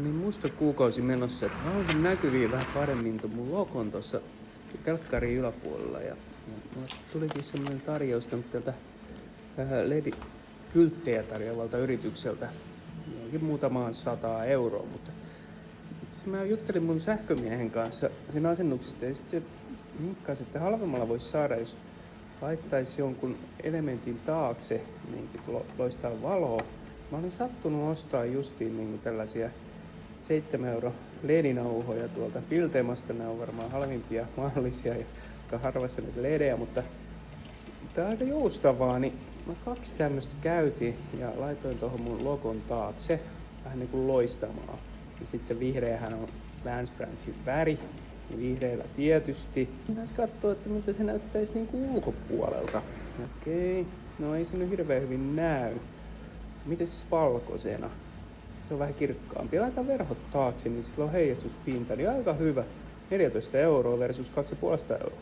Niin musta kuukausi menossa, että mä haluaisin näkyviin vähän paremmin tuon mun logon tuossa kelkkarin yläpuolella. Ja mulle tulikin semmoinen tarjous tältä LED-kylttejä tarjoavalta yritykseltä. Jokin muutamaan 100 euroa, mutta mä juttelin mun sähkömiehen kanssa sen asennuksesta ja sitten se vinkkasi, että halvemmalla voisi saada, jos laittaisi jonkun elementin taakse, niin loistaa valoa. Mä olin sattunut ostaa justiin niin tällaisia 7 euro LED-nauhoja tuolta Piltemasta. Nämä on varmaan halvimpia mahdollisia ja aika harvassa näitä LEDejä, mutta tää on aika joustavaa, niin mä 2 tämmöstä käytin ja laitoin tuohon mun logon taakse vähän niin kuin loistamaan. Ja sitten vihreähän on Lance Brandsin väri, ja vihreällä tietysti. Pitäis katsoa, että miltä se näyttäisi niin kuin ulkopuolelta. Okei, no ei se nyt hirveän hyvin näy. Mites valkoisena? Se on vähän kirkkaampi. Laitetaan verhot taakse, niin sillä on heijastuspinta, niin aika hyvä. 14 euroa versus 2,5 euroa.